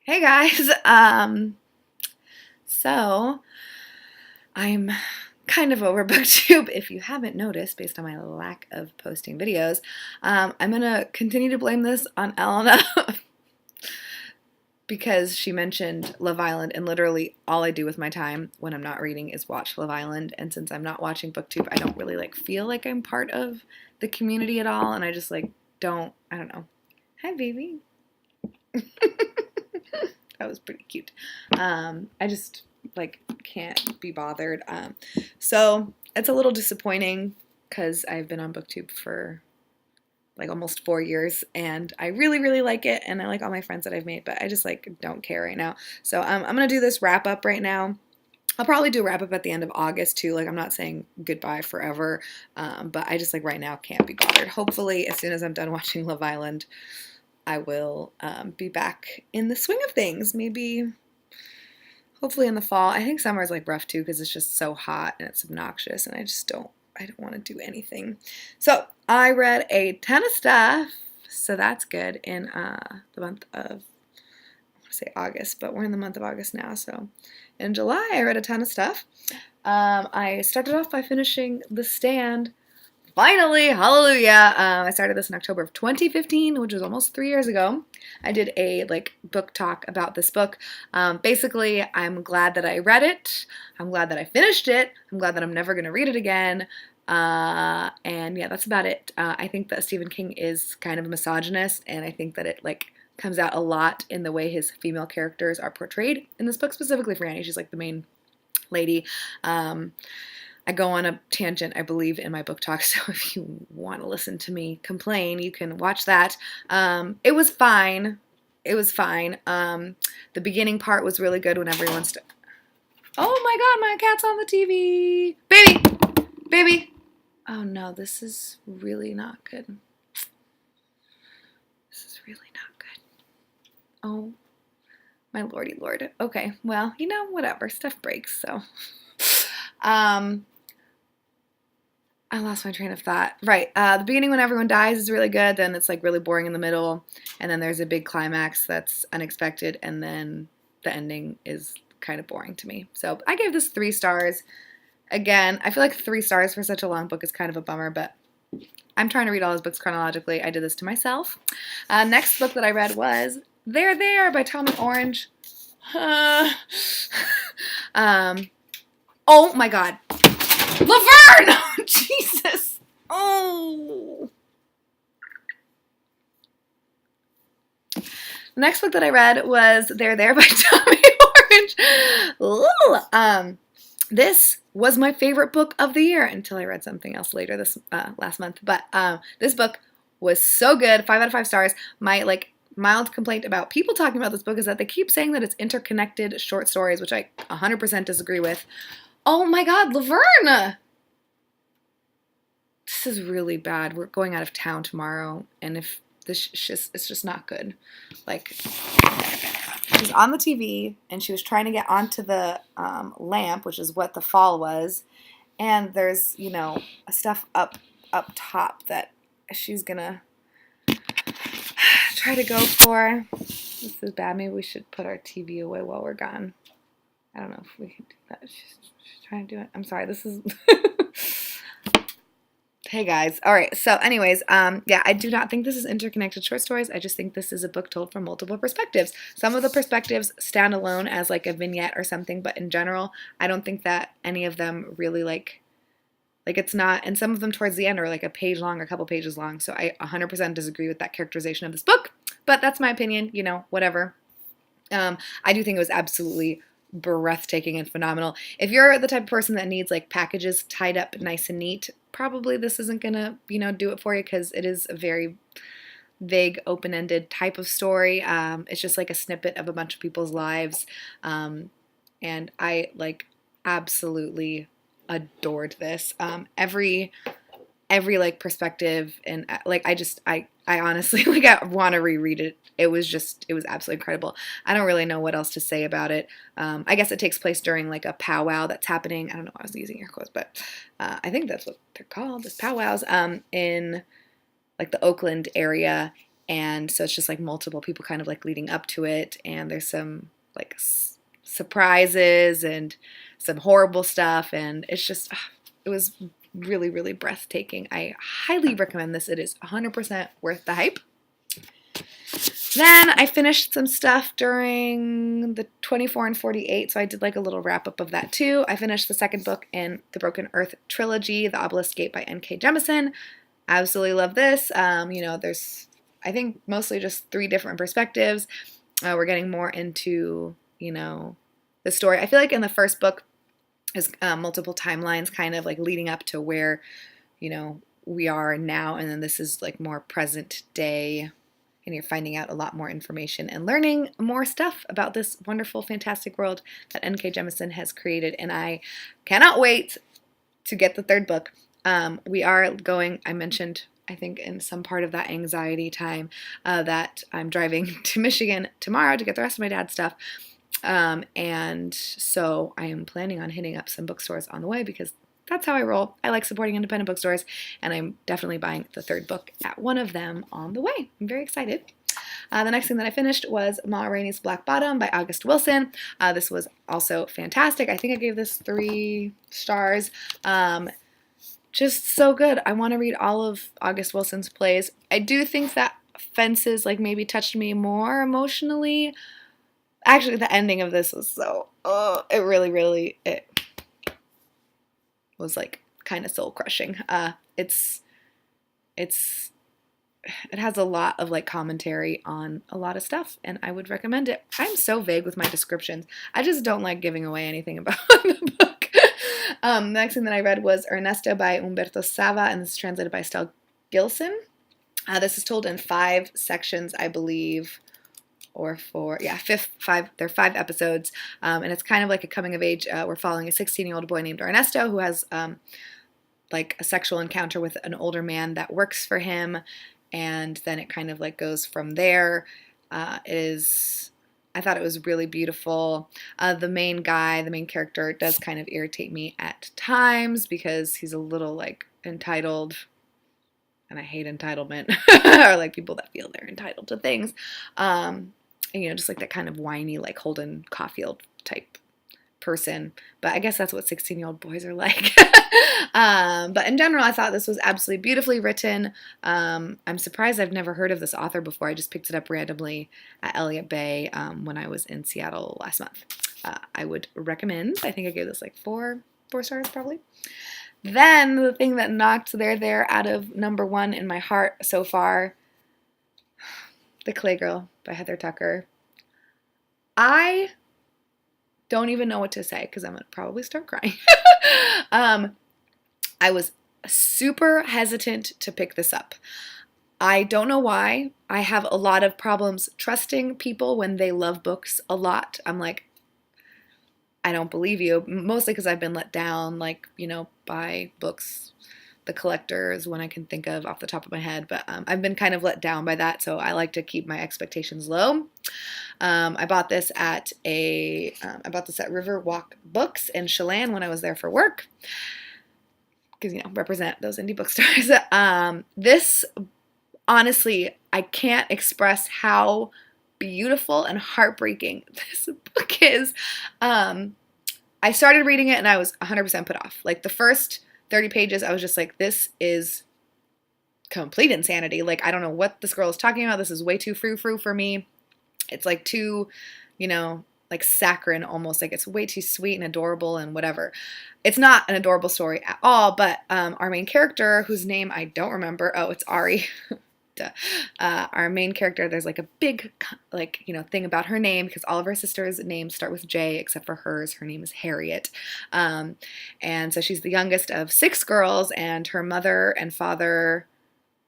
Hey guys, so I'm kind of over BookTube if you haven't noticed based on my lack of posting videos. I'm gonna continue to blame this on Elena because she mentioned Love Island, and literally all I do with my time when I'm not reading is watch Love Island. And since I'm not watching BookTube, I don't really feel like I'm part of the community at all, and I just I don't know. Hi, baby. That was pretty cute. I just can't be bothered. So it's a little disappointing because I've been on BookTube for almost 4 years, and I really really like it, and I like all my friends that I've made, but I just don't care right now. So I'm gonna do this wrap up right now. I'll probably do a wrap up at the end of August too. I'm not saying goodbye forever, but I just right now can't be bothered. Hopefully, as soon as I'm done watching Love Island, I will be back in the swing of things. Maybe, hopefully in the fall. I think summer is rough too because it's just so hot and it's obnoxious, and I don't want to do anything. So I read a ton of stuff, so that's good in the month of, I want to say August, but we're in the month of August now. So in July, I read a ton of stuff. I started off by finishing The Stand. Finally, hallelujah. I started this in October of 2015, which was almost 3 years ago. I did a book talk about this book. Basically, I'm glad that I read it. I'm glad that I finished it. I'm glad that I'm never going to read it again. And yeah, that's about it. I think that Stephen King is kind of a misogynist, and I think that it comes out a lot in the way his female characters are portrayed in this book, specifically for Annie. She's the main lady. I go on a tangent, I believe, in my book talk, so if you want to listen to me complain, you can watch that. It was fine. It was fine. The beginning part was really good when everyone's... Oh my god, my cat's on the TV! Baby! Baby! Oh no, this is really not good. This is really not good. Oh, my lordy lord. Okay, well, whatever. Stuff breaks, so... I lost my train of thought. Right. The beginning when everyone dies is really good. Then it's really boring in the middle. And then there's a big climax that's unexpected. And then the ending is kind of boring to me. So I gave this 3 stars. Again, I feel like 3 stars for such a long book is kind of a bummer, but I'm trying to read all his books chronologically. I did this to myself. Next book that I read was There There by Tommy Orange. Oh my god. Laverne! Jesus! Oh! The next book that I read was There There by Tommy Orange. Ooh. This was my favorite book of the year until I read something else later this last month. But this book was so good. 5 out of 5 stars. My mild complaint about people talking about this book is that they keep saying that it's interconnected short stories, which I 100% disagree with. Oh my god, Laverne! This is really bad. We're going out of town tomorrow, and if this it's just not good. She's on the TV, and she was trying to get onto the lamp, which is what the fall was, and there's stuff up top that she's gonna try to go for. This is bad. Maybe we should put our TV away while we're gone. I don't know if we can do that. She's trying to do it. I'm sorry. This is... Hey guys. All right. So anyways, yeah, I do not think this is interconnected short stories. I just think this is a book told from multiple perspectives. Some of the perspectives stand alone as a vignette or something, but in general, I don't think that any of them really it's not, and some of them towards the end are a page long or a couple pages long. So I 100% disagree with that characterization of this book, but that's my opinion, whatever. I do think it was absolutely breathtaking and phenomenal. If you're the type of person that needs packages tied up nice and neat, probably this isn't gonna do it for you, because it is a very vague, open-ended type of story. It's just a snippet of a bunch of people's lives, and I absolutely adored this. Every perspective, and I honestly I want to reread it. It was absolutely incredible. I don't really know what else to say about it. I guess it takes place during a powwow that's happening. I don't know why I was using air quotes, but I think that's what they're called, is powwows, in the Oakland area. And so it's just like multiple people kind of like leading up to it, and there's some like surprises and some horrible stuff, and it's just it was really, really breathtaking. I highly recommend this. It is 100% worth the hype. Then I finished some stuff during the 24 and 48, so I did like a little wrap up of that too. I finished the second book in the Broken Earth trilogy, The Obelisk Gate by N.K. Jemisin. Absolutely love this. There's, I think, mostly just 3 different perspectives. We're getting more into, the story. I feel like in the first book is multiple timelines kind of like leading up to where, we are now, and then this is like more present day, and you're finding out a lot more information and learning more stuff about this wonderful, fantastic world that N.K. Jemisin has created, and I cannot wait to get the 3rd book. We are going, I mentioned, I think in some part of that anxiety time, that I'm driving to Michigan tomorrow to get the rest of my dad's stuff. And so I am planning on hitting up some bookstores on the way because that's how I roll. I like supporting independent bookstores, and I'm definitely buying the 3rd book at one of them on the way. I'm very excited. The next thing that I finished was Ma Rainey's Black Bottom by August Wilson. This was also fantastic. I think I gave this 3 stars. Just so good. I want to read all of August Wilson's plays. I do think that Fences like maybe touched me more emotionally. Actually, the ending of this was so, it really, it was like kind of soul crushing. It has a lot of like commentary on a lot of stuff, and I would recommend it. I'm so vague with my descriptions. I just don't like giving away anything about the book. The next thing that I read was Ernesto by Humberto Sava, and this is translated by Estelle Gilson. This is told in 5 sections, I believe, or 4, yeah, 5. There are 5 episodes, and it's kind of like a coming of age. We're following a 16-year-old boy named Ernesto who has like a sexual encounter with an older man that works for him, and then it kind of like goes from there. I thought it was really beautiful. The main character does kind of irritate me at times because he's a little like entitled, and I hate entitlement, or like people that feel they're entitled to things. And, just like that kind of whiny, like Holden Caulfield type person. But I guess that's what 16-year-old boys are like. But in general, I thought this was absolutely beautifully written. I'm surprised I've never heard of this author before. I just picked it up randomly at Elliott Bay when I was in Seattle last month. I would recommend. I think I gave this like 4 stars probably. Then the thing that knocked There out of number 1 in my heart so far, The Clay Girl by Heather Tucker. I don't even know what to say because I'm going to probably start crying. I was super hesitant to pick this up. I don't know why. I have a lot of problems trusting people when they love books a lot. I'm like, I don't believe you, mostly because I've been let down, like, by books. The Collector is one I can think of off the top of my head, but I've been kind of let down by that, so I like to keep my expectations low. I bought this at Riverwalk Books in Chelan when I was there for work, because represent those indie bookstores. This, honestly, I can't express how beautiful and heartbreaking this book is. I started reading it and I was 100% put off. Like the first 30 pages, I was just like, this is complete insanity. Like, I don't know what this girl is talking about. This is way too frou-frou for me. It's like too, like saccharine almost. Like it's way too sweet and adorable and whatever. It's not an adorable story at all, but our main character, whose name I don't remember, it's Ari. Our main character, there's like a big thing about her name because all of her sisters' names start with J except for hers. Her name is Harriet, and so she's the youngest of 6 girls, and her mother and father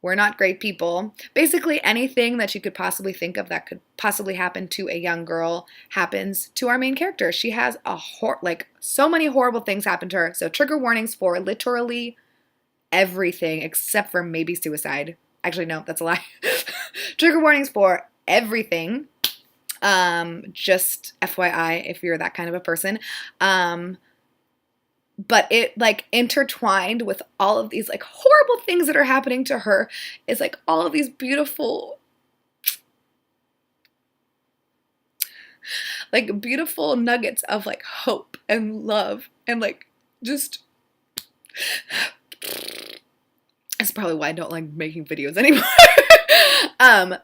were not great people. Basically anything that you could possibly think of that could possibly happen to a young girl happens to our main character. She has so many horrible things happen to her, so trigger warnings for literally everything except for maybe suicide. Actually, no, that's a lie. Trigger warnings for everything. Just FYI, if you're that kind of a person. But it intertwined with all of these horrible things that are happening to her is all of these beautiful like beautiful nuggets of like hope and love and like just that's probably why I don't like making videos anymore.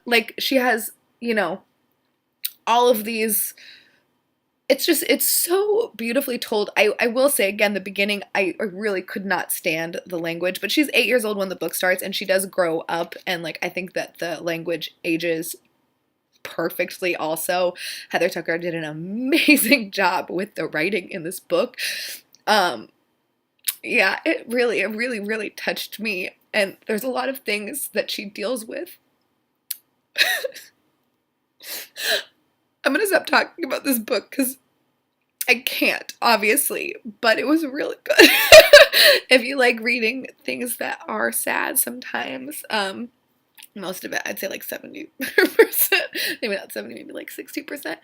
Like she has, you know, all of these, it's so beautifully told. I will say again, the beginning, I really could not stand the language, but she's 8 years old when the book starts, and she does grow up, and like I think that the language ages perfectly also. Heather Tucker did an amazing job with the writing in this book. Yeah, it really touched me, and there's a lot of things that she deals with. I'm gonna stop talking about this book because I can't, obviously, but it was really good. If you like reading things that are sad sometimes, most of it, I'd say like 70%, maybe not 70, maybe like 60%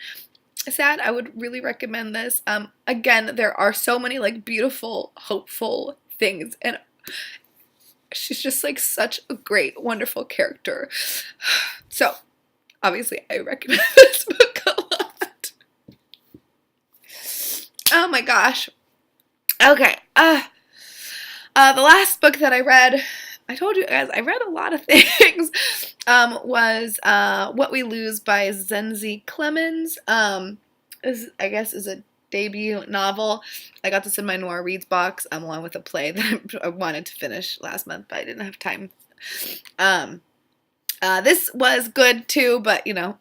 sad, I would really recommend this. Again, there are so many like beautiful, hopeful things, and she's just like such a great, wonderful character. So, obviously, I recommend this book a lot. Oh my gosh. Okay. The last book that I read, I told you guys, I read a lot of things, was What We Lose by Zenzi Clemens. I guess is a debut novel. I got this in my Noir Reads box, along with a play that I wanted to finish last month, but I didn't have time. This was good too, but you know,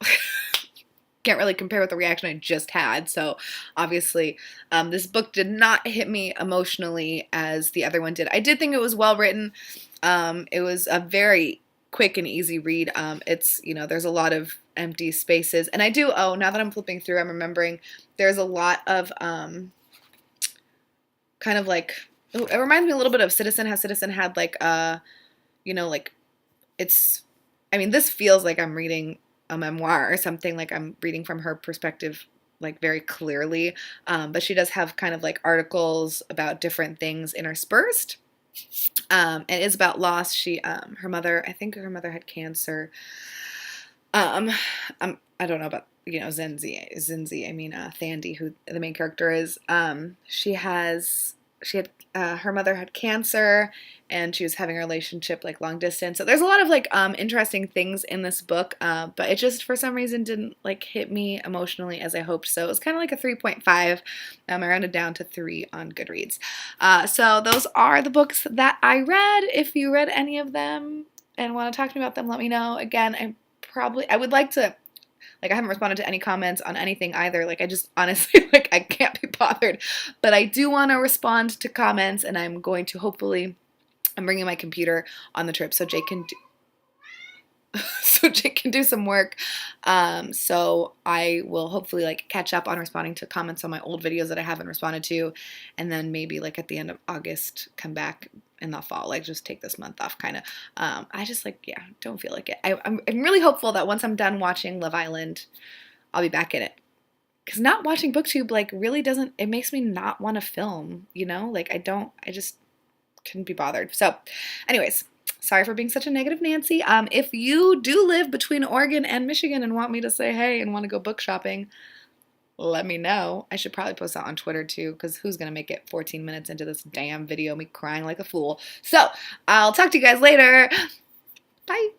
can't really compare with the reaction I just had. So obviously, this book did not hit me emotionally as the other one did. I did think it was well written. It was a very quick and easy read. It's, you know, there's a lot of empty spaces, and now that I'm flipping through, I'm remembering there's a lot of kind of like, it reminds me a little bit of Citizen, how Citizen had like you know, like this feels like I'm reading a memoir or something, like I'm reading from her perspective like very clearly, but she does have kind of like articles about different things interspersed. And it is about loss. Her mother, I think her mother had cancer. I don't know about, you know, Zenzi, Thandi, who the main character is. Her mother had cancer, and she was having a relationship like long distance. So there's a lot of like interesting things in this book, but it just for some reason didn't like hit me emotionally as I hoped. So it was kind of like a 3.5. I rounded down to 3 on Goodreads. So those are the books that I read. If you read any of them and want to talk to me about them, let me know. Again, I would like to, like, I haven't responded to any comments on anything either. Like, I just honestly, like, I can't be bothered. But I do want to respond to comments, and I'm going to I'm bringing my computer on the trip so Jake can do some work. So I will hopefully like catch up on responding to comments on my old videos that I haven't responded to, and then maybe like at the end of August come back in the fall, like just take this month off kind of. I just like, yeah, don't feel like it. I'm really hopeful that once I'm done watching Love Island, I'll be back in it. Because not watching BookTube like really doesn't, it makes me not want to film, you know? Like I just couldn't be bothered. So anyways, sorry for being such a negative Nancy. If you do live between Oregon and Michigan and want me to say hey and want to go book shopping, let me know. I should probably post that on Twitter too, because who's going to make it 14 minutes into this damn video, me crying like a fool. So I'll talk to you guys later. Bye.